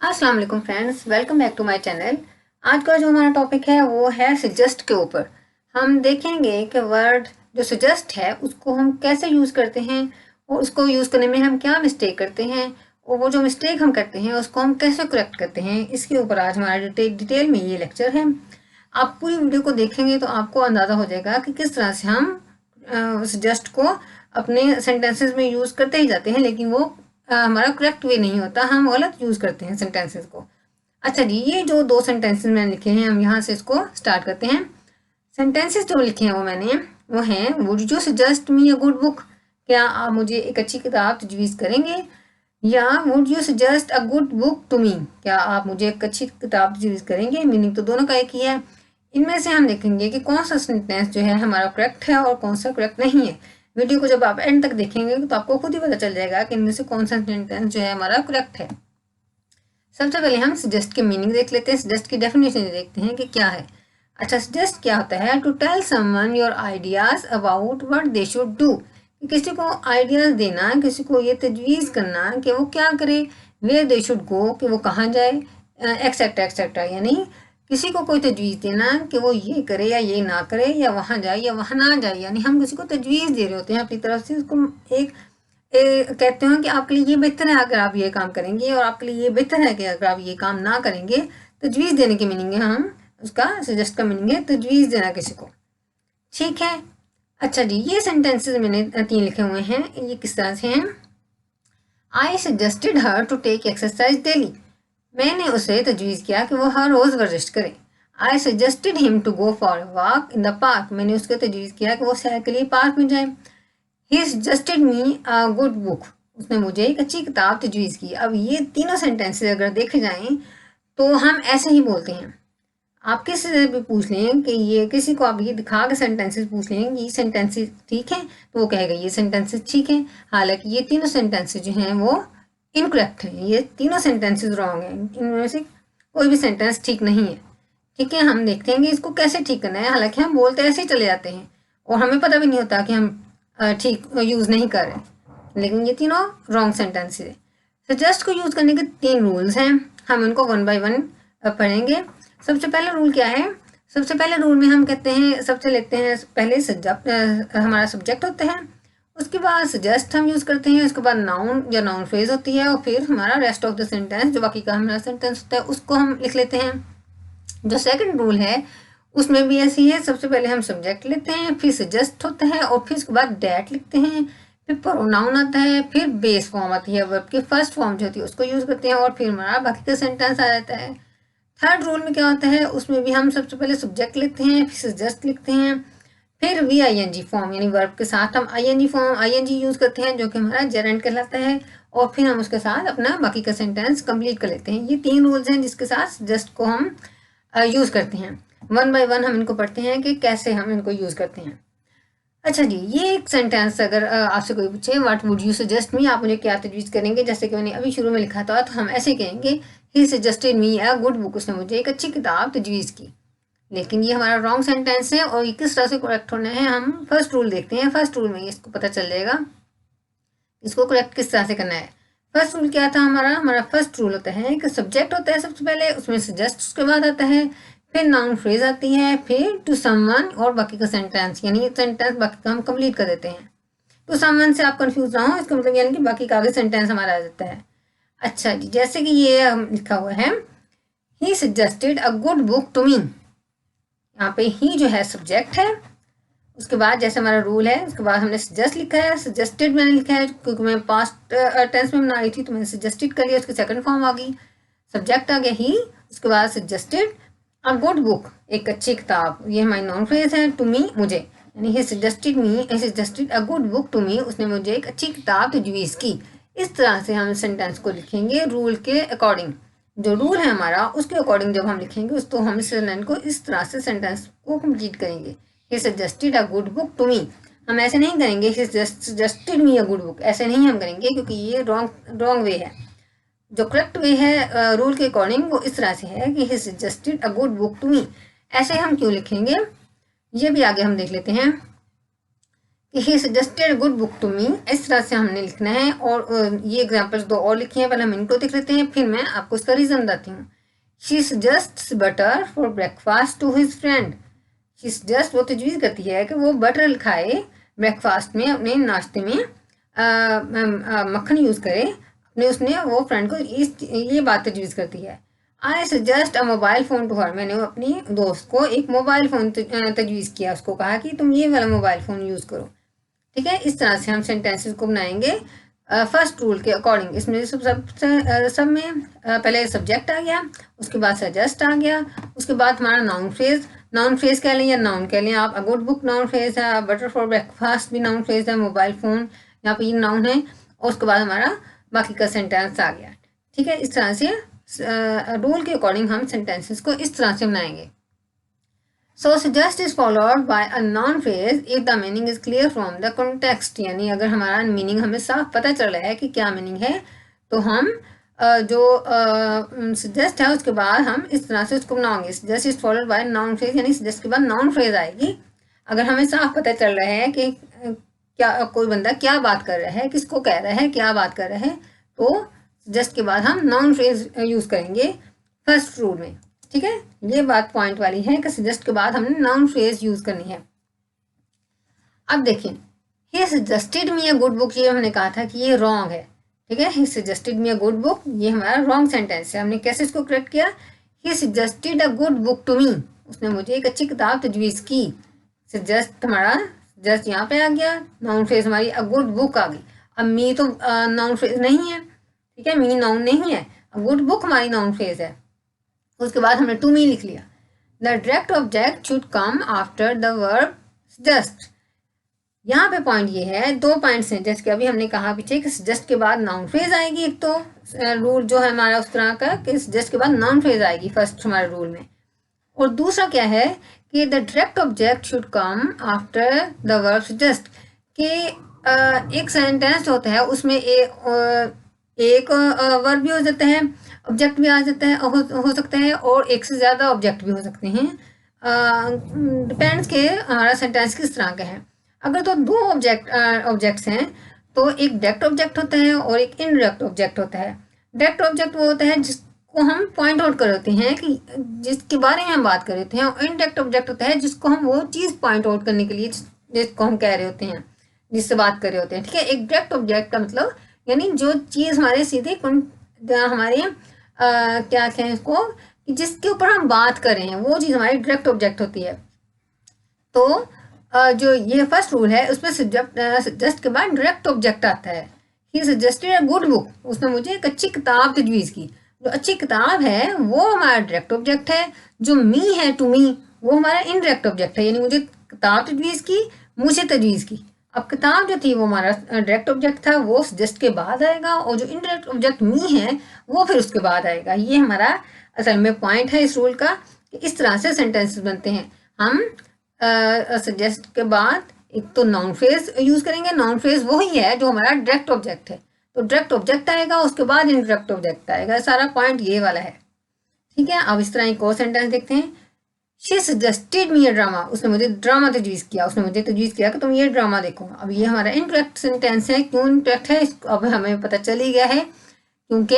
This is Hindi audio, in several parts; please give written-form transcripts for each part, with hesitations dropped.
अस्सलाम वालेकुम friends, welcome back to my channel. आज का जो हमारा टॉपिक है वो है सजेस्ट के ऊपर। हम देखेंगे कि वर्ड जो सजेस्ट है उसको हम कैसे यूज़ करते हैं और उसको यूज़ करने में हम क्या मिस्टेक करते हैं और वो जो मिस्टेक हम करते हैं उसको हम कैसे करेक्ट करते हैं। इसके ऊपर आज हमारा डिटेल में ये लेक्चर है। आप पूरी वीडियो को देखेंगे तो आपको अंदाज़ा हो जाएगा कि किस तरह से हम सजेस्ट को अपने सेंटेंसेस में यूज़ करते ही जाते हैं, लेकिन वो हमारा करेक्ट वे नहीं होता, हम गलत यूज़ करते हैं सेंटेंसेस को। अच्छा जी, ये जो दो सेंटेंसेस मैंने लिखे हैं हम यहाँ से इसको स्टार्ट करते हैं। सेंटेंसेस जो लिखे हैं वो हैं would you suggest me a good book, क्या आप मुझे एक अच्छी किताब तजवीज़ करेंगे, या would you suggest a good book to me, क्या आप मुझे एक अच्छी किताब तजवीज़ करेंगे। मीनिंग तो दोनों का एक ही है। इनमें से हम देखेंगे कि कौन सा सेंटेंस जो है हमारा करेक्ट है और कौन सा करेक्ट नहीं है। वीडियो को जब आप एंड तक देखेंगे तो आपको खुद ही पता चल जाएगा कि इनमें से कौन सा सेंटेंस जो है हमारा करेक्ट है। सबसे पहले हम सजेस्ट के मीनिंग देख लेते हैं, सजेस्ट की डेफिनेशन देखते हैं कि क्या है। अच्छा, सजेस्ट क्या होता है? To tell someone your ideas about what they should do, किसी को आइडियाज देना, किसी को ये तजवीज़ करना कि वो क्या करे, वेयर दे शुड गो, कि वो कहाँ जाए, एक्सेट्रा एक्सेट्रा। यानी किसी को कोई तजवीज़ देना कि वो ये करे या ये ना करे, या वहाँ जाए या वहाँ ना जाए। यानी हम किसी को तजवीज़ दे रहे होते हैं अपनी तरफ से, उसको एक कहते हैं कि आपके लिए ये बेहतर है अगर आप ये काम करेंगे, और आपके लिए ये बेहतर है कि अगर आप ये काम ना करेंगे। तजवीज़ देने की मीनिंग है, हम उसका सजेस्ट का मीनिंग है तजवीज़ देना किसी को। ठीक है। अच्छा जी, ये सेंटेंसेस मैंने 3 लिखे हुए हैं। ये किस तरह से हैं? I suggested her to take exercise daily, मैंने उसे तजवीज़ किया कि वो हर रोज़ वर्जिश करे। I suggested him to go for a walk in the park, मैंने उसको तजवीज़ किया कि वो सैर के लिए पार्क में जाए। ही suggested me a good book, उसने मुझे एक अच्छी किताब तजवीज़ की। अब ये तीनों सेंटेंसेस अगर देखे जाएं तो हम ऐसे ही बोलते हैं। आप किसी से भी पूछ लें कि ये, किसी को आप ये दिखा के सेंटेंसेस पूछ लें कि ये सेंटेंसेस ठीक है, तो वो कहेगा ये सेंटेंसेस ठीक है। हालांकि ये तीनों सेंटेंसेस जो हैं वो इनकरेक्ट हैं, ये तीनों सेंटेंसेस रॉन्ग हैं, इनमें से कोई भी सेंटेंस ठीक नहीं है। ठीक है, हम देखते हैं कि इसको कैसे ठीक करना है। हालांकि हम बोलते ऐसे ही चले जाते हैं और हमें पता भी नहीं होता कि हम ठीक यूज़ नहीं कर रहे, लेकिन ये तीनों रॉन्ग सेंटेंसेस है। सजेस्ट को यूज़ करने के 3 रूल्स हैं, हम इनको 1 बाय 1 पढ़ेंगे। सबसे पहला रूल क्या है? सबसे पहले रूल में हम कहते हैं, सबसे लेते हैं पहले सब्जेक्ट, हमारा सब्जेक्ट होता है, उसके बाद सजेस्ट हम यूज़ करते हैं, उसके बाद नाउन या नाउन फ्रेज होती है, और फिर हमारा रेस्ट ऑफ द सेंटेंस जो बाकी का हमारा सेंटेंस होता है उसको हम लिख लेते हैं। जो सेकंड रूल है उसमें भी ऐसी है, सबसे पहले हम सब्जेक्ट लेते हैं, फिर सजेस्ट होता है, और फिर उसके बाद डैट लिखते हैं, फिर प्रोनाउन आता है, फिर बेस फॉर्म आती है, वर्ब की फर्स्ट फॉर्म जो होती है उसको यूज़ करते हैं, और फिर हमारा बाकी का सेंटेंस आ जाता है। थर्ड रूल में क्या होता है? उसमें भी हम सबसे पहले सब्जेक्ट लेते हैं, फिर सजेस्ट लिखते हैं, फिर V I N G form यानी वर्ब के साथ हम I N G form I N G use करते हैं जो कि हमारा जेरेंट कहलाता है, और फिर हम उसके साथ अपना बाकी का सेंटेंस कंप्लीट कर लेते हैं। ये 3 रूल्स हैं जिसके साथ सजेस्ट को हम यूज़ करते हैं। 1 बाय 1 हम इनको पढ़ते हैं कि कैसे हम इनको यूज़ करते हैं। अच्छा जी, ये एक सेंटेंस अगर आपसे कोई पूछे व्हाट वुड यू सजेस्ट मी, आप मुझे क्या तजवीज़ करेंगे, जैसे कि मैंने अभी शुरू में लिखा था, तो हम ऐसे कहेंगे ही suggested me a good book, उसने मुझे एक अच्छी किताब तजवीज़ की। लेकिन ये हमारा रॉन्ग सेंटेंस है, और ये किस तरह से करेक्ट होना है हम फर्स्ट रूल देखते हैं। फर्स्ट रूल में इसको पता चल जाएगा इसको करेक्ट किस तरह से करना है। फर्स्ट रूल क्या था हमारा फर्स्ट रूल होता है कि सब्जेक्ट होता है सबसे पहले, उसमें सजेस्ट उसके बाद आता है, फिर नाउन फ्रेज आती है, फिर टू समवन, और बाकी का सेंटेंस, यानी सेंटेंस बाकी का हम कंप्लीट कर देते हैं। टू समवन से आप कंफ्यूज ना हो, इसका मतलब यानी कि बाकी का आगे सेंटेंस हमारा आ जाता है। अच्छा जी, जैसे कि ये लिखा हुआ है he suggested a good book to me, यहाँ पे ही जो है सब्जेक्ट है, उसके बाद जैसे हमारा रूल है उसके बाद हमने सजेस्ट लिखा है, सजेस्टेड मैंने लिखा है क्योंकि मैं पास्ट टेंस में बना रही थी तो मैंने सजेस्टेड कर लिया, उसकी सेकंड फॉर्म आ गई, सब्जेक्ट आ गया ही, उसके बाद सजेस्टेड अ गुड बुक, एक अच्छी किताब, ये हमारी नॉन फ्रेज है, टू मी मुझे, यानी he suggested me, he suggested a good book to me, उसने मुझे एक अच्छी किताब तजवीज़ की। इस तरह से हम सेंटेंस को लिखेंगे रूल के अकॉर्डिंग, जो रूल है हमारा उसके अकॉर्डिंग जब हम लिखेंगे तो हम इस सेंटेंस को इस तरह से सेंटेंस को कंप्लीट करेंगे। He suggested a good book to me, हम ऐसे नहीं करेंगे he suggested me a good book, ऐसे नहीं हम करेंगे क्योंकि ये रॉन्ग वे है। जो करेक्ट वे है रूल के अकॉर्डिंग वो इस तरह से है कि he suggested a good book to me. ऐसे हम क्यों लिखेंगे ये भी आगे हम देख लेते हैं। कि he suggested good book to me, इस तरह से हमने लिखना है। और ये एग्जाम्पल्स दो और लिखे हैं, पहले हम इनको देख लेते हैं, फिर मैं आपको इसका रीज़न बताती हूँ। She suggests butter for breakfast to his friend. She suggest वो तजवीज़ करती है कि वो बटर खाए ब्रेकफास्ट में, अपने नाश्ते में मक्खन यूज़ करे अपने, उसने वो फ्रेंड को ये बात तजवीज़ करती है। I suggest a mobile phone to her, मैंने अपनी दोस्त को एक मोबाइल फ़ोन तजवीज़ किया, उसको कहा कि तुम ये वाला मोबाइल फ़ोन यूज़ करो। ठीक है, इस तरह से हम सेंटेंसेस को बनाएंगे फर्स्ट रूल के अकॉर्डिंग। इसमें सब में पहले सब्जेक्ट आ गया, उसके बाद सजेस्ट आ गया, उसके बाद हमारा नाउन फ्रेज कह लें या नाउन कह लें आप। अ गुड बुक नाउन फ्रेज है, बटर फॉर ब्रेकफास्ट भी नाउन फ्रेज है, मोबाइल फ़ोन यहाँ पे ये नाउन है, और उसके बाद हमारा बाकी का सेंटेंस आ गया। ठीक है, इस तरह से रूल के अकॉर्डिंग हम सेंटेंसेस को इस तरह से बनाएंगे। So suggest is followed by a noun phrase if the meaning is clear from the context, यानी अगर हमारा मीनिंग हमें साफ पता चल रहा है कि क्या मीनिंग है, तो हम जो suggest है उसके बाद हम इस तरह से उसको बनाएंगे। suggest is followed by noun phrase, यानी suggest के बाद noun phrase आएगी। अगर हमें साफ पता चल रहा है कि क्या कोई बंदा क्या बात कर रहा है, किसको कह रहा है, क्या बात कर रहा है, तो suggest के बाद हम noun phrase यूज़ करेंगे फर्स्ट रूल में। ठीक है, ये बात पॉइंट वाली है कि सजेस्ट के बाद हमने नाउन फ्रेज यूज करनी है। अब देखिए, ही suggested me a good book, ये हमने कहा था कि ये रॉन्ग है। ठीक है, he suggested me a good book, ये हमारा रॉन्ग सेंटेंस है। हमने कैसे इसको करेक्ट किया? He suggested a good book to me, उसने मुझे एक अच्छी किताब तजवीज की। सजेस्ट हमारा जस्ट यहाँ पे आ गया, नाउन फ्रेज हमारी अ गुड बुक आ गई। अब मी तो नाउन फ्रेज नहीं है, ठीक है, मी नाउन नहीं है, गुड बुक हमारी नाउन फ्रेज है। उसके बाद हमने टू मी लिख लिया। The direct object should come after the verb just. यहाँ पे पॉइंट ये है, दो पॉइंट्स हैं, जैसे कि अभी हमने कहा पीछे कि जस्ट के बाद नाउन फ्रेज आएगी। एक तो रूल जो है हमारा उस तरह का कि जस्ट के बाद नाउन फ्रेज आएगी फर्स्ट हमारे रूल में, और दूसरा क्या है कि the direct object should come after the verb just, कि एक सेंटेंस होता है उसमें एक वर्ब भी हो जाता है, ऑब्जेक्ट भी आ जाता है, हो सकता है, और एक से ज़्यादा ऑब्जेक्ट भी हो सकते हैं। डिपेंड्स के हमारा सेंटेंस किस तरह का है। अगर तो दो ऑब्जेक्ट्स हैं तो एक डायरेक्ट ऑब्जेक्ट होता है और एक इनडायरेक्ट ऑब्जेक्ट होता है। डायरेक्ट ऑब्जेक्ट वो होता है जिसको हम पॉइंट आउट कर होते हैं कि जिसके बारे में हम बात कर रहे हैं, और इनडायरेक्ट ऑब्जेक्ट होता है जिसको हम वो चीज़ पॉइंट आउट करने के लिए जिसको हम कह रहे होते हैं, जिससे बात कर रहे होते हैं। ठीक है, एक डायरेक्ट ऑब्जेक्ट का मतलब यानी जो चीज़ हमारे सीधे हमारे क्या कहें इसको, कि जिसके ऊपर हम बात कर रहे हैं वो चीज़ हमारी डायरेक्ट ऑब्जेक्ट होती है। तो जो ये फर्स्ट रूल है उसमें सजेस्ट के बाद डायरेक्ट ऑब्जेक्ट आता है। He suggested a good book, उसने मुझे एक अच्छी किताब तजवीज़ की। जो अच्छी किताब है वो हमारा डायरेक्ट ऑब्जेक्ट है। जो मी है, टू मी, वो हमारा इनडायरेक्ट ऑब्जेक्ट है, यानी मुझे किताब तजवीज़ की, मुझे तजवीज़ की। अब किताब जो थी वो हमारा डायरेक्ट ऑब्जेक्ट था, वो सजेस्ट के बाद आएगा, और जो इनडायरेक्ट ऑब्जेक्ट मी है वो फिर उसके बाद आएगा। ये हमारा असल में पॉइंट है इस रूल का, कि इस तरह से सेंटेंसेस बनते हैं। हम सजेस्ट के बाद एक तो नाउन फ्रेज यूज़ करेंगे, नाउन फ्रेज वही है जो हमारा डायरेक्ट ऑब्जेक्ट है, तो डायरेक्ट ऑब्जेक्ट आएगा, उसके बाद इनडायरेक्ट ऑब्जेक्ट आएगा। सारा पॉइंट ये वाला है। ठीक है, अब इस तरह एक और सेंटेंस देखते हैं। She suggested me a drama, उसने मुझे ड्रामा तजवीज़ किया, उसने मुझे तजवीज़ किया कि तुम ये ड्रामा देखो। अब ये हमारा इनडायरेक्ट सेंटेंस है। क्यों इनडायरेक्ट है अब हमें पता चल ही गया है, क्योंकि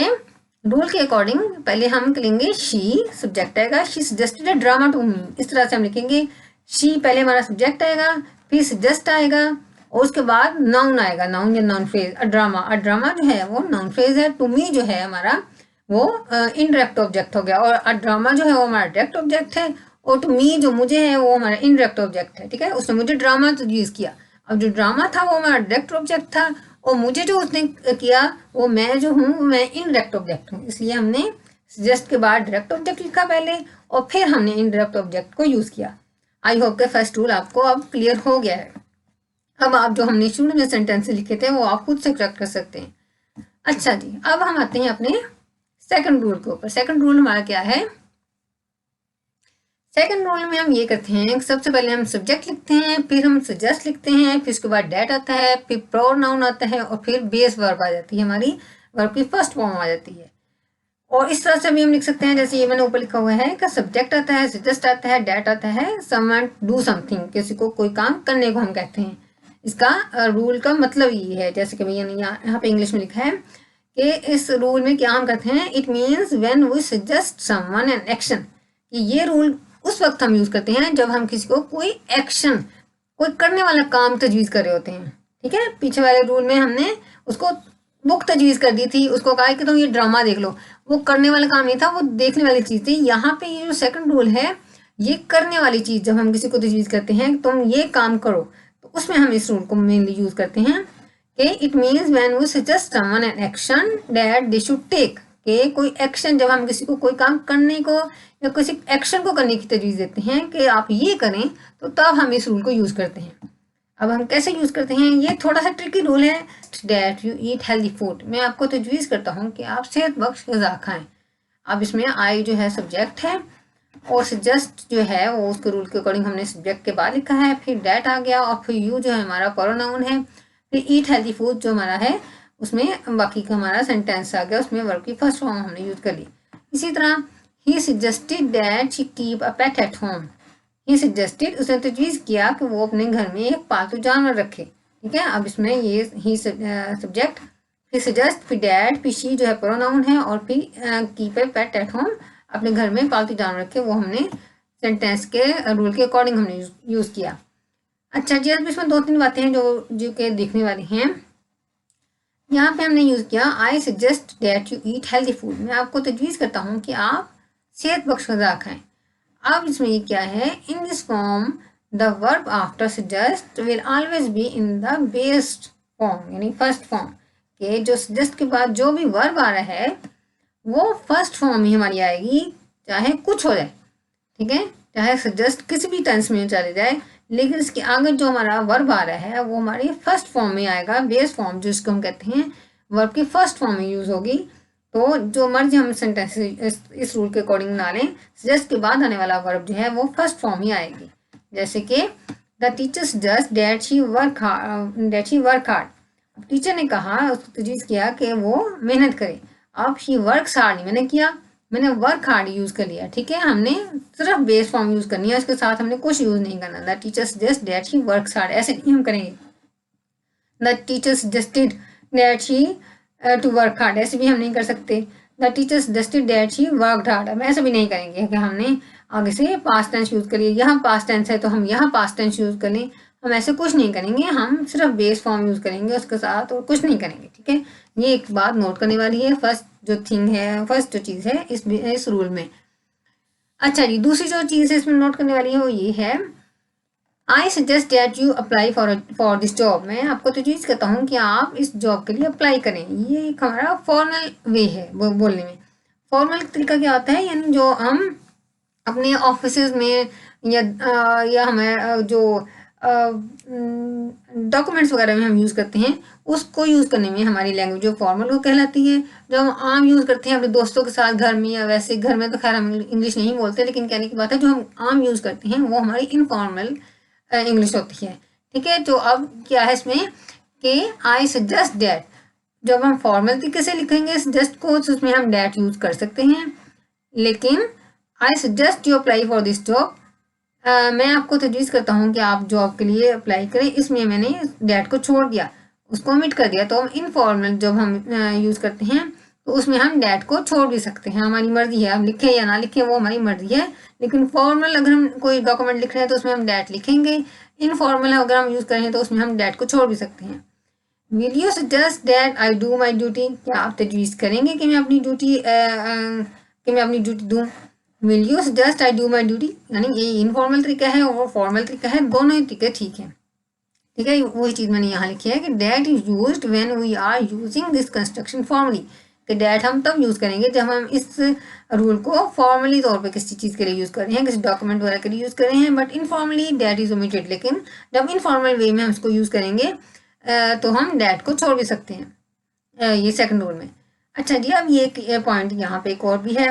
रूल के अकॉर्डिंग पहले हम लिखेंगे शी, सब्जेक्ट आएगा, she suggested a drama to me, इस तरह से हम लिखेंगे। शी पहले हमारा सब्जेक्ट आएगा, फिर सजेस्ट आएगा, और उसके बाद नाउन आएगा, नाउन या नाउन फ्रेज। अ ड्रामा जो है वो नाउन फ्रेज है। टू मी जो है हमारा वो इनडायरेक्ट ऑब्जेक्ट हो गया, और अ ड्रामा जो है वो हमारा डायरेक्ट ऑब्जेक्ट है, और टू मी जो मुझे है वो हमारा इनडायरेक्ट ऑब्जेक्ट है। ठीक है, उसने मुझे ड्रामा यूज़ किया। अब जो ड्रामा था वो हमारा डायरेक्ट ऑब्जेक्ट था, और मुझे जो उसने किया वो मैं जो हूँ मैं इनडायरेक्ट ऑब्जेक्ट हूँ, इसलिए हमने सजेस्ट के बाद डायरेक्ट ऑब्जेक्ट लिखा पहले, और फिर हमने इनडायरेक्ट ऑब्जेक्ट को यूज़ किया। आई होप के फर्स्ट रूल आपको अब क्लियर हो गया है। अब आप जो हमने शुरू में सेंटेंस लिखे थे वो आप खुद से करेक्ट कर सकते हैं। अच्छा जी, अब हम आते हैं अपने सेकंड रूल के ऊपर। सेकंड रूल हमारा क्या है? सेकंड रूल में हम ये करते हैं, सबसे पहले हम सब्जेक्ट लिखते हैं, फिर हम सजेस्ट लिखते हैं, फिर उसके बाद डेट आता है, फिर प्रोनाउन आता है, और फिर बेस वर्ब आ जाती है, हमारी वर्ब की फर्स्ट फॉर्म आ जाती है। और इस तरह से भी हम लिख सकते हैं, जैसे ये मैंने ऊपर लिखा हुआ है कि सब्जेक्ट आता है, सजेस्ट आता है, डेट आता है, समवन डू समथिंग, किसी को कोई काम करने को हम कहते हैं। इसका रूल का मतलब ये है, जैसे कि भैया ने यहाँ पे इंग्लिश में लिखा है कि इस रूल में क्या हम करते हैं, it means when we suggest someone an action, कि ये रूल उस वक्त हम यूज करते हैं जब हम किसी को कोई एक्शन, कोई करने वाला काम तजवीज़ कर रहे होते हैं। ठीक है, पीछे वाले रूल में हमने उसको बुक तजवीज़ कर दी थी, उसको कहा कि तुम ये ड्रामा देख लो, वो करने वाला काम नहीं था, वो देखने वाली चीज़ थी। यहाँ पे ये जो सेकंड रूल है, ये करने वाली चीज़, जब हम किसी को तजवीज़ करते हैं तुम ये काम करो, तो उसमें हम इस रूल को मेनली यूज़ करते हैं कि it means when we suggest someone an action that they should take, कि कोई एक्शन, जब हम किसी को कोई काम करने को या किसी एक्शन को करने की तजवीज़ देते हैं कि आप ये करें, तो तब हम इस रूल को यूज़ करते हैं। अब हम कैसे यूज़ करते हैं, ये थोड़ा सा ट्रिकी रूल है। That you eat healthy food, मैं आपको तजवीज़ करता हूँ कि आप सेहत बख्श ग़िज़ा खाएं। अब इसमें आई जो है सब्जेक्ट है, और सजेस्ट जो है वो उसके रूल के अकॉर्डिंग हमने सब्जेक्ट के बाद लिखा है, फिर दैट आ गया, और फिर यू जो है हमारा प्रोनाउन है, फिर ईट हेल्दी फूड जो हमारा है उसमें बाकी का हमारा सेंटेंस आ गया, उसमें वर्ब की फर्स्ट फॉर्म हमने यूज़ कर ली। इसी तरह ही suggested that she keep a pet at home, he suggested, उसने तजवीज़ किया कि वो अपने घर में एक पालतू जानवर रखे। ठीक है, अब इसमें ये ही सब्जेक्ट, फिर सजेस्ट, फिर डैड, फिर शी जो है प्रोनाउन है, और फिर keep a pet at home, अपने घर में पालतू जानवर रखे, वो हमने सेंटेंस के रूल के अकॉर्डिंग हमने यूज़ किया। अच्छा जी, अब इसमें 2-3 बातें हैं जो कि देखने वाली हैं। यहाँ पे हमने यूज़ किया I suggest that you eat healthy food, मैं आपको तजवीज़ करता हूँ कि आप सेहत बख्श ग़िज़ा खाएं। अब इसमें ये क्या है, in this form the verb after suggest will always be in the based form, यानी फर्स्ट फॉर्म, के जो सजेस्ट के बाद जो भी वर्ब आ रहा है वो फर्स्ट फॉर्म ही हमारी आएगी, चाहे कुछ हो जाए। ठीक है, चाहे सजेस्ट किसी भी टेंस में चले जाए, लेकिन इसके आगे जो हमारा वर्ब आ रहा है वो हमारी फर्स्ट फॉर्म में आएगा, बेस फॉर्म जिसको हम कहते हैं, वर्ब की फर्स्ट फॉर्म में यूज़ होगी। तो जो मर्जी हम सेंटेंस इस रूल के अकॉर्डिंग ना लें, सजेस्ट के बाद आने वाला वर्ब जो है वो फर्स्ट फॉर्म ही आएगी। जैसे कि the teacher suggest that she work hard, teacher ने कहा, उसको तजवीज़ किया कि वो मेहनत करे। अब शी वर्क्स हार्ड नहीं मैंने किया, मैंने वर्क हार्ड यूज़ कर लिया। ठीक है, हमने सिर्फ बेस फॉर्म यूज़ करनी है, उसके साथ हमने कुछ यूज़ नहीं करना। The teacher suggest that she works hard, ऐसे नहीं हम करेंगे। The teacher suggested that she to work hard, ऐसे भी हम नहीं कर सकते। The teacher suggested that she worked hard, हम ऐसे भी नहीं करेंगे कि हमने आगे से पास्ट टेंस यूज़ करिए, यहाँ पास्ट टेंस है तो हम यहाँ पास्ट टेंस यूज़ कर लें, हम ऐसे कुछ नहीं करेंगे, हम सिर्फ बेस फॉर्म यूज़ करेंगे उसके साथ, और कुछ नहीं करेंगे। ठीक है, ये एक बात नोट करने वाली है, फर्स्ट जो थिंग है, फर्स्ट जो चीज़ है इस रूल में। अच्छा जी, दूसरी जो चीज़ है इसमें नोट करने वाली है वो ये है, I suggest that you apply for this job, मैं आपको तजवीज़ करता हूँ कि आप इस जॉब के लिए अप्लाई करें। ये एक हमारा फॉर्मल वे है बोलने में। फॉर्मल तरीका क्या होता है, यानी जो हम अपने ऑफिसेज में या हमें जो डॉक्यूमेंट्स वगैरह में हम यूज़ करते हैं, उसको यूज़ करने में हमारी लैंग्वेज जो फॉर्मल वो कहलाती है। जो हम आम यूज़ करते हैं अपने दोस्तों के साथ घर में, या वैसे घर में तो खैर हम इंग्लिश नहीं बोलते, लेकिन कहने की बात है जो हम आम यूज़ करते हैं वो हमारी इनफॉर्मल इंग्लिश होती है। ठीक है, तो अब क्या है इसमें कि आई सजेस्ट डैट, जब हम फॉर्मल तरीके से लिखेंगे सजेस्ट को तो उसमें हम डैट यूज़ कर सकते हैं, लेकिन I suggest you apply for this job, मैं आपको तजवीज़ करता हूँ कि आप जॉब के लिए अप्लाई करें, इसमें मैंने डैट को छोड़ दिया, उसको ओमिट कर दिया। तो हम इनफॉर्मल जब हम यूज़ करते हैं तो उसमें हम डैट को छोड़ भी सकते हैं, हमारी मर्जी है, हम लिखें या ना लिखें वो हमारी मर्जी है। लेकिन फॉर्मल अगर हम कोई डॉक्यूमेंट लिख रहे हैं तो उसमें हम डैट लिखेंगे, इनफॉर्मल अगर हम यूज़ करें तो उसमें हम डैट को छोड़ भी सकते हैं। Will you suggest that I do my duty, क्या आप तजवीज़ करेंगे कि मैं अपनी ड्यूटी दूँ। Will you suggest I do my duty, यानी ये इनफॉर्मल तरीका है और फॉर्मल तरीका है, दोनों ही तरीके ठीक है। ठीक है, वही चीज़ मैंने यहाँ लिखी है कि that is used when we are using this construction formally, कि डैट हम तब यूज़ करेंगे जब हम इस रूल को फॉर्मली तौर पे किसी चीज़ के लिए यूज़ कर रहे हैं, किसी डॉक्यूमेंट वगैरह के लिए यूज़ कर रहे हैं, but informally that is omitted. लेकिन जब इनफॉर्मल वे में हम इसको यूज़ करेंगे तो हम डैट को छोड़ भी सकते हैं, ये सेकंड रूल में। अच्छा जी, अब ये एक पॉइंट यहाँ पे एक और भी है।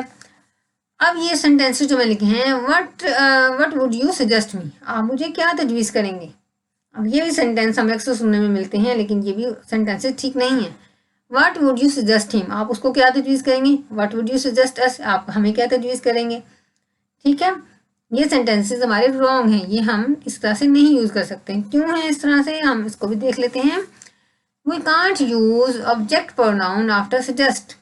अब ये सेंटेंसेस जो मैं लिखे हैं, व्हाट वुड यू सजेस्ट मी, आप मुझे क्या तजवीज़ करेंगे। अब ये भी सेंटेंस हमें अक्सर सुनने में मिलते हैं, लेकिन ये भी सेंटेंसेस ठीक नहीं है। What would you suggest him, आप उसको क्या तजवीज़ करेंगे। What would you suggest us, आप हमें क्या तजवीज़ करेंगे। ठीक है, ये सेंटेंसेस हमारे रॉन्ग हैं, ये हम इस तरह से नहीं यूज कर सकते। क्यों है इस तरह से, हम इसको भी देख लेते हैं। We can't use object pronoun after suggest,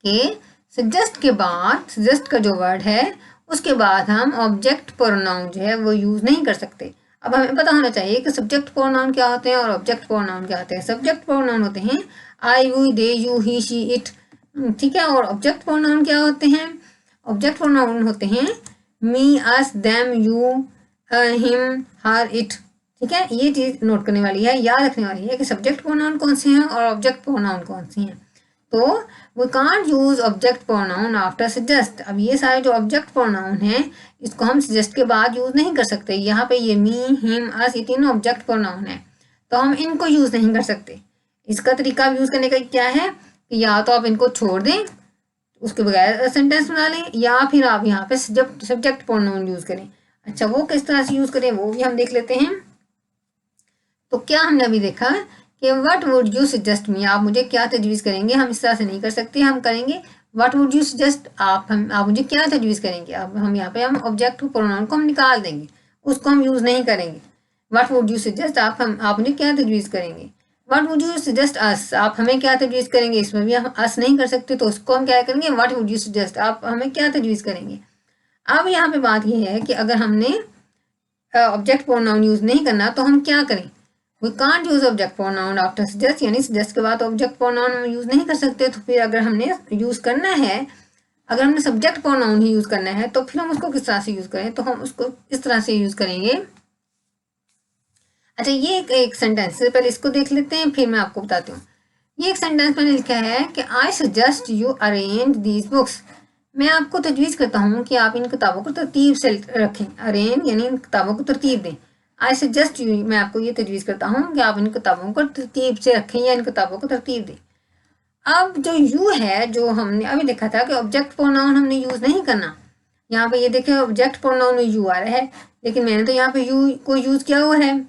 के सजेस्ट के बाद, सजेस्ट का जो वर्ड है उसके बाद हम ऑब्जेक्ट प्रोनाउन जो है वो यूज नहीं कर सकते। अब हमें पता होना चाहिए कि सब्जेक्ट प्रोनाउन क्या होते हैं और ऑब्जेक्ट प्रोनाउन क्या होते हैं। सब्जेक्ट प्रोनाउन होते हैं I, you, they, you, he, she, it, ठीक है। और ऑब्जेक्ट प्रोनाउन क्या होते हैं? ऑब्जेक्ट प्रोनाउन होते हैं me, us, them, you, him, her, it, ठीक है। ये चीज नोट करने वाली है, याद रखने वाली है कि सब्जेक्ट प्रोनाउन कौन से हैं और ऑब्जेक्ट प्रोनाउन कौन से हैं। तो we can't use object pronoun after suggest. अब ये सारे जो ऑब्जेक्ट प्रोनाउन हैं इसको हम सजेस्ट के बाद यूज नहीं कर सकते। यहाँ पे ये मी, हिम, अस, ये तीनों ऑब्जेक्ट प्रोनाउन है, तो हम इनको यूज नहीं कर सकते। इसका तरीका यूज करने का क्या है कि या तो आप इनको छोड़ दें, उसके बगैर सेंटेंस बना लें, या फिर आप यहाँ पे सब्जेक्ट प्रोनाउन यूज करें। अच्छा, वो किस तरह से यूज करें वो भी हम देख लेते हैं। तो क्या हमने अभी देखा कि व्हाट वुड यू सजेस्ट मी, आप मुझे क्या तजवीज़ करेंगे। हम इस तरह से नहीं कर सकते, हम करेंगे व्हाट वुड यू सजेस्ट, आप मुझे क्या तजवीज़ करेंगे। अब हम यहाँ पे हम ऑब्जेक्ट प्रोनाउन को हम निकाल देंगे, उसको हम यूज़ नहीं करेंगे। व्हाट वुड यू सजेस्ट, आप मुझे क्या तजवीज़ करेंगे। What would you suggest us, आप हमें क्या तजवीज़ करेंगे। इसमें भी हम अस नहीं कर सकते, तो उसको हम क्या करेंगे, व्हाट वुड यू सजेस्ट, आप हमें क्या तजवीज़ करेंगे। अब यहाँ पे बात यह है कि अगर हमने ऑब्जेक्ट प्रोनाउन यूज़ नहीं करना तो हम क्या करें। We can't use object pronoun after suggest, यानी सजेस्ट के बाद ऑब्जेक्ट प्रोनाउन हम यूज नहीं कर सकते। तो फिर अगर हमने यूज करना है, अगर हमने सब्जेक्ट प्रोनाउन ही यूज करना है तो फिर हम उसको किस तरह से यूज करें। तो हम उसको इस तरह से यूज करेंगे। अच्छा, ये एक सेंटेंस है, पहले इसको देख लेते हैं फिर मैं आपको बताती हूँ। ये एक सेंटेंस मैंने लिखा है कि I suggest you arrange these books, मैं आपको तजवीज़ करता हूँ कि आप इन किताबों को तरतीब से रखें। अरेंज यानी इन किताबों को तरतीब दें। आई सजेस्ट यू, मैं आपको ये तजवीज़ करता हूँ कि आप इन किताबों को तरतीब से रखें या इन किताबों को तरतीब दें। अब जो यू है, जो हमने अभी देखा था कि ऑब्जेक्ट प्रोनाउन हमने यूज़ नहीं करना। यहाँ पे ये देखें ऑब्जेक्ट प्रोनाउन में यू आ रहा है, लेकिन मैंने तो यहाँ पे यू को यूज़ किया हुआ है।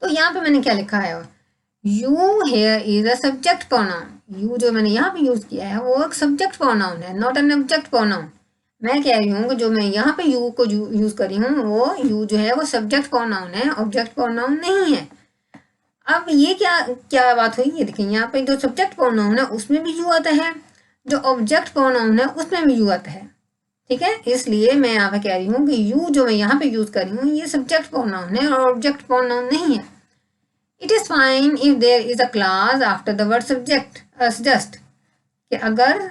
तो यहाँ पे मैंने क्या लिखा है, you here is a subject pronoun. You जो मैंने यहाँ पे यूज़ किया है वो एक सब्जेक्ट प्रोनाउन है, नॉट एन ऑब्जेक्ट प्रोनाउन। मैं कह रही हूँ कि जो मैं यहाँ पे यू को यूज़ कर रही हूँ वो यू जो है वो सब्जेक्ट प्रोनाउन है, ऑब्जेक्ट प्रोनाउन नहीं है। अब ये क्या क्या बात हुई, ये देखिए यहाँ पे जो सब्जेक्ट प्रोनाउन है उसमें भी यू आता है, जो ऑब्जेक्ट प्रोनाउन है उसमें भी यू आता है, ठीक है। इसलिए मैं यहाँ पे कह रही हूँ कि यू जो मैं यहाँ पे यूज़ कर रही हूँ ये सब्जेक्ट प्रोनाउन है और ऑब्जेक्ट प्रोनाउन नहीं है। It is fine if there is a clause after the word subject suggest, कि अगर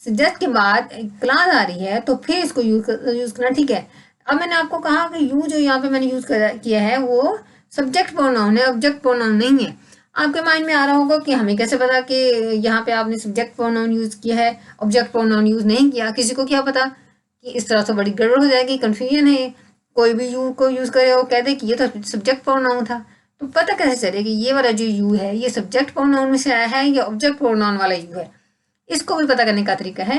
सजेस्ट के बाद क्लास आ रही है तो फिर इसको यूज करना ठीक है। अब मैंने आपको कहा कि यू जो यहाँ पे मैंने यूज किया है वो सब्जेक्ट प्रोनाउन है, ऑब्जेक्ट प्रोनाउन नहीं है। आपके माइंड में आ रहा होगा कि हमें कैसे पता कि यहाँ पे आपने सब्जेक्ट प्रोनाउन यूज किया है, ऑब्जेक्ट प्रोनाउन यूज नहीं किया। किसी को क्या पता कि इस तरह से बड़ी गड़बड़ हो जाएगी, कंफ्यूजन है। कोई भी यू को यूज करे और कह दे कि ये तो सब्जेक्ट प्रोनाउन था, तो पता कैसे चले कि ये वाला जो यू है ये सब्जेक्ट प्रोनाउन में से आया है या ऑब्जेक्ट प्रोनाउन वाला यू है। इसको भी पता करने का तरीका है।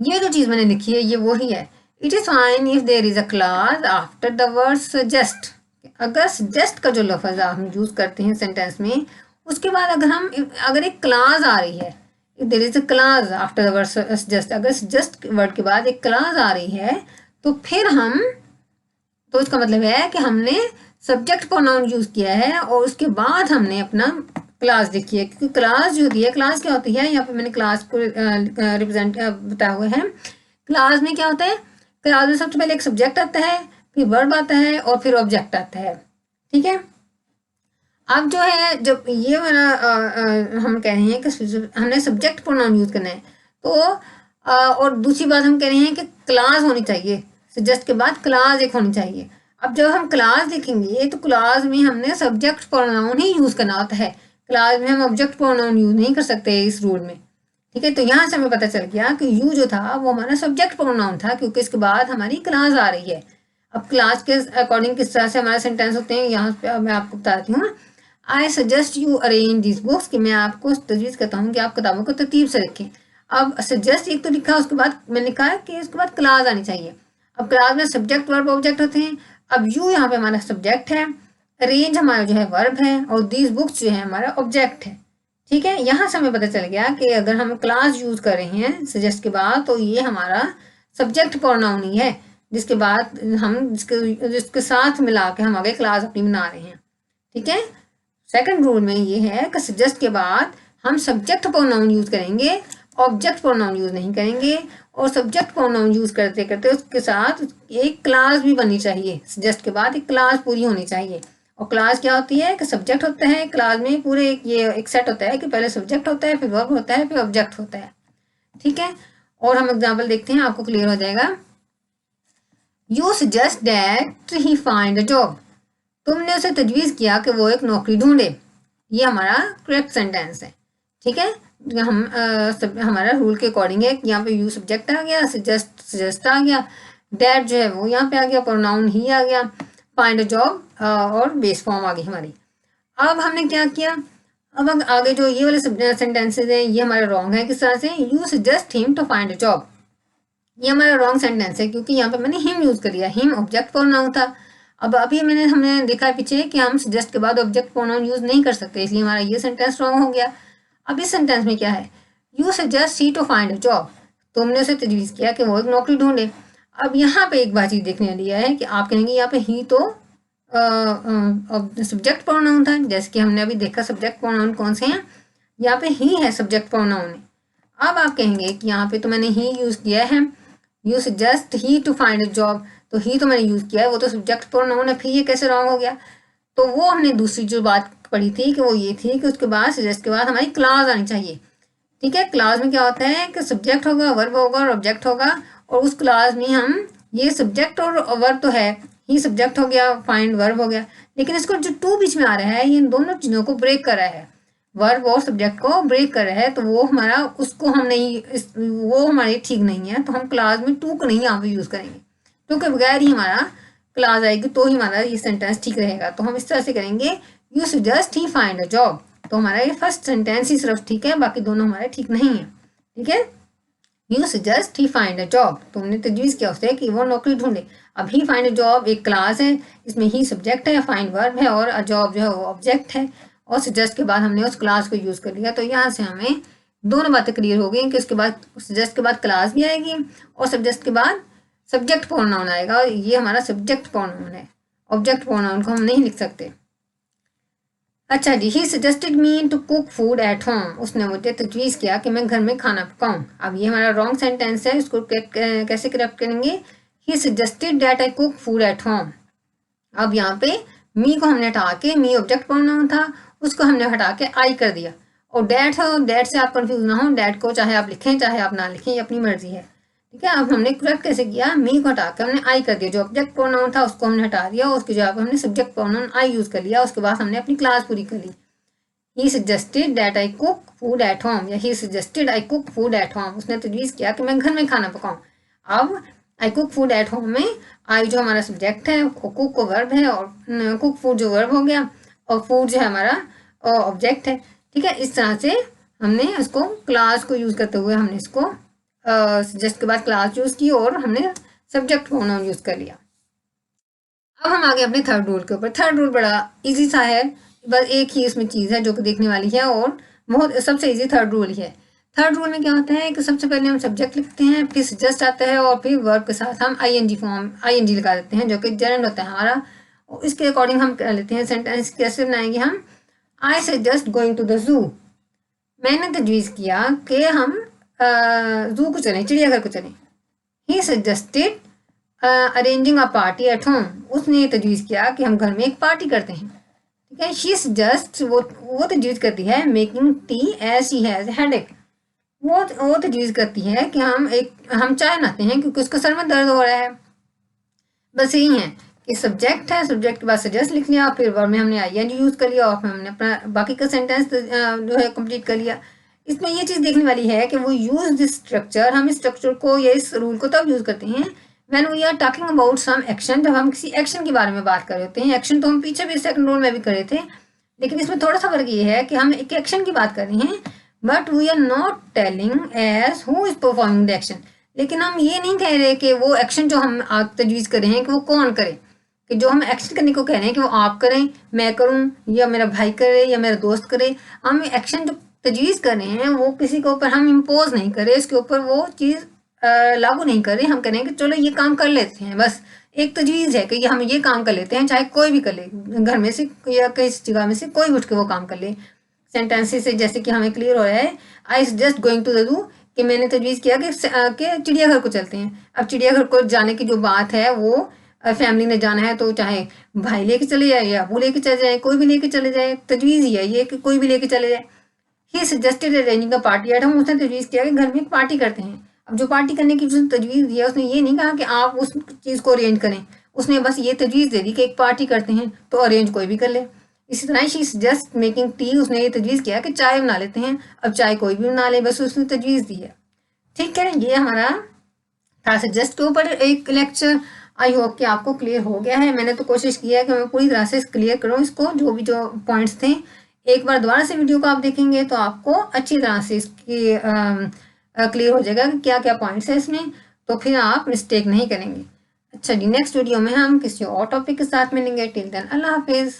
ये जो चीज मैंने लिखी है ये वही है। It is fine if there is a clause after the word suggest, अगर सजेस्ट का जो लफ्ज हम यूज करते हैं सेंटेंस में उसके बाद अगर एक क्लास आ रही है, if there is a clause after the word suggest, अगर सजेस्ट वर्ड के बाद एक क्लास आ रही है तो फिर तो इसका मतलब है कि हमने सब्जेक्ट प्रोनाउन यूज किया है और उसके बाद हमने अपना क्लास लिखी है। क्योंकि क्लास जो होती है, क्लास क्या होती है, यहाँ पे मैंने क्लास को रिप्रेजेंट बताया हुआ है। क्लास में क्या होता है, क्लास में सबसे पहले एक सब्जेक्ट आता है, फिर वर्ब आता है और फिर ऑब्जेक्ट आता है, ठीक है। अब जो है जब ये वाला हम कह रहे हैं कि हमने सब्जेक्ट प्रोनाउन यूज करना है, तो और दूसरी बात हम कह रहे हैं कि क्लास होनी चाहिए, सजेस्ट के बाद क्लास एक होनी चाहिए। अब जब हम क्लास लिखेंगे तो क्लास में हमने सब्जेक्ट प्रोनाउन ही यूज करना होता है, क्लास में हम ऑब्जेक्ट प्रोनाउन यूज नहीं कर सकते इस रूल में, ठीक है। तो यहाँ से हमें पता चल गया कि यू जो था वो हमारा सब्जेक्ट प्रोनाउन था, क्योंकि इसके बाद हमारी क्लास आ रही है। अब क्लास के अकॉर्डिंग किस तरह से हमारे सेंटेंस होते हैं यहाँ पे मैं आपको बताती हूँ। I suggest you arrange this books, कि मैं आपको तजवीज़ करता हूँ कि आप किताबों को तरतीब से रखें। अब सजेस्ट एक तो लिखा, उसके बाद मैंने कहा कि उसके बाद क्लास आनी चाहिए। अब क्लास में सब्जेक्ट वर्ब ऑब्जेक्ट होते हैं। अब यू यहाँ पे हमारा सब्जेक्ट है, अरेंज हमारा जो है वर्ब है और दीज बुक्स जो है हमारा ऑब्जेक्ट है, ठीक है। यहाँ से हमें पता चल गया कि अगर हम क्लास यूज कर रहे हैं सजेस्ट के बाद तो ये हमारा सब्जेक्ट प्रोनाउन ही है, जिसके बाद हम जिसके साथ मिला के हम आगे क्लास अपनी बना रहे हैं। ठीक है, सेकंड रूल में ये है कि सजेस्ट के बाद हम सब्जेक्ट प्रोनाउन यूज करेंगे, ऑब्जेक्ट प्रोनाउन यूज नहीं करेंगे। और सब्जेक्ट प्रोनाउन यूज करते करते उसके साथ एक क्लास भी बननी चाहिए। सजेस्ट के बाद एक क्लास पूरी होनी चाहिए। और क्लास क्या होती है कि सब्जेक्ट होता है, क्लास में पूरे ये एक सेट होता है कि पहले सब्जेक्ट होता है, फिर वर्ब होता है, फिर ऑब्जेक्ट होता है। ठीक है, और हम एग्जाम्पल देखते हैं, आपको क्लियर हो जाएगा। You suggest that he find a job. तुमने उसे तजवीज़ किया कि वो एक नौकरी ढूंढे। ये हमारा करेक्ट सेंटेंस है। ठीक है, हमारा रूल के अकॉर्डिंग है कि यहाँ पे यू सब्जेक्ट आ गया, सजेस्ट आ गया, दैट जो है वो यहाँ पे आ गया, प्रोनाउन ही आ गया, फाइंड अ जॉब और बेस फॉर्म आ गई हमारी। अब हमने क्या किया, अब आगे जो ये वाले सेंटेंसेज हैं ये हमारे रॉन्ग है। किस तरह से, you suggest him to find a job, ये हमारा रॉन्ग सेंटेंस है क्योंकि यहाँ पे मैंने हिम यूज कर लिया। हिम ऑब्जेक्ट प्रोनाउन था। अब अभी हमने देखा है पीछे कि हम सजेस्ट के बाद ऑब्जेक्ट प्रोनाउन यूज नहीं कर सकते, इसलिए हमारा ये सेंटेंस रॉन्ग हो गया। अब इस सेंटेंस में क्या है, you suggest he to find a job, तुमने उसे तजवीज़ किया कि वो एक नौकरी ढूंढे। अब यहाँ पे एक बात चीज देखने लिया है कि आप कहेंगे यहाँ पे ही तो सब्जेक्ट प्रोनाउन था, जैसे कि हमने अभी देखा सब्जेक्ट प्रोनाउन कौन से हैं, यहाँ पे ही है सब्जेक्ट प्रोनाउन है। अब आप कहेंगे कि यहाँ पे तो मैंने ही यूज किया है, you suggest he to find a job, तो ही तो मैंने यूज किया है, वो तो सब्जेक्ट प्रोनाउन है, फिर ये कैसे रॉन्ग हो गया। तो वो हमने दूसरी जो बात पढ़ी थी कि वो ये थी कि उसके बाद सजेस्ट के बाद हमारी क्लास आनी चाहिए। ठीक है, क्लास में क्या होता है कि सब्जेक्ट होगा, वर्ब होगा और ऑब्जेक्ट होगा, और उस क्लास में हम ये सब्जेक्ट और वर्ब तो है, ही सब्जेक्ट हो गया, फाइंड वर्ब हो गया, लेकिन इसको जो टू बीच में आ रहा है ये इन दोनों चीज़ों को ब्रेक कर रहा है, वर्ब और सब्जेक्ट को ब्रेक कर रहा है, तो वो हमारा उसको हम नहीं वो हमारे ठीक नहीं है, तो हम क्लास में टू को नहीं यहाँ पे यूज़ करेंगे, क्योंकि बगैर ही हमारा क्लास आएगी तो ही हमारा ये सेंटेंस ठीक रहेगा। तो हम इस तरह से करेंगे, you suggest he find a job, तो हमारा ये फर्स्ट सेंटेंस ही सिर्फ ठीक है, बाकी दोनों हमारे ठीक नहीं है। ठीक है, you suggest he find a job, तुमने तजवीज़ किया उससे कि वो नौकरी ढूंढे। अब ही फाइंड अ जॉब एक क्लास है, इसमें ही सब्जेक्ट है, फाइंड वर्ब है और अ जॉब जो है वो ऑब्जेक्ट है, और सजेस्ट के बाद हमने उस क्लास को यूज़ कर लिया। तो यहाँ से हमें दोनों बातें क्लियर हो गई कि उसके बाद सजेस्ट के बाद क्लास भी आएगी और सजेस्ट के बाद सब्जेक्ट प्रोनाउन आएगा, और ये हमारा सब्जेक्ट प्रोनाउन है, ऑब्जेक्ट प्रोनाउन को हम नहीं लिख सकते। अच्छा जी, he suggested me to cook food at home, उसने मुझे तजवीज़ किया कि मैं घर में खाना पकाऊं। अब ये हमारा रॉन्ग सेंटेंस है, इसको कैसे करेक्ट करेंगे, he suggested that I cook food at home. अब यहाँ पे मी को हमने हटा के, मी ऑब्जेक्ट प्रोनाउन था, उसको हमने हटा के आई कर दिया, और डैट है, डैट से आप कंफ्यूज ना हो, डैट को चाहे आप लिखें चाहे आप ना लिखें, ये अपनी मर्जी है। ठीक है, अब हमने करेक्ट कैसे किया, मी को हटा के हमने आई कर दिया, जो ऑब्जेक्ट प्रोनाउन था उसको हमने हटा दिया, उसकी जगह पर हमने सब्जेक्ट प्रोनाउन आई यूज कर लिया, उसके बाद हमने अपनी क्लास पूरी कर ली। He suggested that I cook food at home, या he suggested I cook food at home, उसने तजवीज़ किया कि मैं घर में खाना पकाऊं। अब आई कुक फूड एट होम में आई जो हमारा सब्जेक्ट है, कुक को वर्ब है, और कुक फूड जो वर्ब हो गया, और फूड जो है हमारा ऑब्जेक्ट है। ठीक है, इस तरह से हमने इसको क्लास को यूज़ करते हुए हमने इसको सजेस्ट के बाद क्लास यूज़ की और हमने सब्जेक्ट प्रोनाउन यूज़ कर लिया। अब हम आगे अपने थर्ड रूल के ऊपर। थर्ड रूल बड़ा इजी सा है, बस एक ही इसमें चीज़ है जो कि देखने वाली है, और बहुत सबसे इजी थर्ड रूल ही है। थर्ड रूल में क्या होता है कि सबसे पहले हम सब्जेक्ट लिखते हैं, फिर सजेस्ट आता है, और फिर वर्ब के साथ हम आईएनजी लगा देते हैं, जो कि जेरेंड होता है हमारा। और इसके अकॉर्डिंग हम कर लेते हैं सेंटेंस कैसे बनाएंगे हम। I suggest going to the zoo, मैंने तजवीज़ किया कि हम जू को चलें, चिड़ियाघर को चलें। He suggested arranging a party at home, उसने तजवीज़ किया कि हम घर में एक पार्टी करते हैं। ठीक है, शी सजेस्ट, वो तजवीज़ करती है making tea as she has headache, वो तजवीज़ करती है कि हम चाय बनाते हैं क्योंकि उसका सर में दर्द हो रहा है। बस यही है कि सब्जेक्ट है, सब्जेक्ट के बाद सजेस्ट लिख लिया, फिर वर्ब में हमने आईएनजी यूज़ कर लिया, और फिर हमने अपना बाकी का सेंटेंस जो है कंप्लीट कर लिया। इसमें ये चीज़ देखने वाली है कि वो यूज़ दिस स्ट्रक्चर, हम इस स्ट्रक्चर को या इस रूल को तब यूज़ करते हैं when we are talking about some action, जब हम किसी एक्शन के बारे में बात कर रहे होते हैं। एक्शन तो हम पीछे भी सेकंड रूल में भी कर रहे थे, लेकिन इसमें थोड़ा सा फर्क ये है कि हम एक एक्शन की बात कर रहे हैं, but we are not telling as who is performing the action, लेकिन हम ये नहीं कह रहे कि वो एक्शन जो हम आप तजवीज़ कर रहे हैं कि वो कौन करे, कि जो हम एक्शन करने को कह रहे हैं कि वो आप करें, मैं करूं, या मेरा भाई करे, या मेरा दोस्त करे। हम एक्शन जो तजवीज़ कर रहे हैं वो किसी के ऊपर हम इम्पोज नहीं करें, इसके ऊपर वो चीज़ लागू नहीं कर रहे, हम कह रहे हैं कि चलो ये काम कर लेते हैं, बस एक तजवीज़ है कि ये हम ये काम कर लेते हैं, चाहे कोई भी कर ले, घर में से या किसी जगह में से कोई उठ के वो काम कर ले। सेंटेंसेस से जैसे कि हमें क्लियर हो रहा है, I just going to the zoo, कि मैंने तजवीज़ किया कि चिड़ियाघर को चलते हैं। अब चिड़ियाघर को जाने की जो बात है वो फैमिली ने जाना है तो चाहे भाई लेके चले जाए या वो लेके चले जाए, कोई भी लेके चले जाए, तजवीज़ ही है ये कि कोई भी लेके चले जाए। He suggested arranging a party at home, उसने तजवीज़ किया कि घर में एक पार्टी करते हैं। अब जो पार्टी करने की उसने तजवीज़ दी है, उसने ये नहीं कहा कि आप उस चीज़ को अरेंज करें, उसने बस ये तजवीज़ दे दी कि एक पार्टी करते हैं तो अरेंज कोई भी कर ले। इसी तरह शी जस्ट मेकिंग टी, उसने ये तजवीज़ किया कि चाय बना लेते हैं, अब चाय कोई भी बना ले, बस उसने तजवीज़ दी है। ठीक है, ये हमारा था सजेस्ट के ऊपर एक लेक्चर। आई होप कि आपको क्लियर हो गया है। मैंने तो कोशिश की है कि मैं पूरी तरह से क्लियर करूँ इसको, जो भी जो पॉइंट्स थे। एक बार दोबारा से वीडियो को आप देखेंगे तो आपको अच्छी तरह से इसकी क्लियर हो जाएगा कि क्या क्या पॉइंट्स है इसमें, तो फिर आप मिस्टेक नहीं करेंगे। अच्छा जी, नेक्स्ट वीडियो में हम किसी और टॉपिक के साथ मिलेंगे। टिल देन अल्लाह हाफिज़।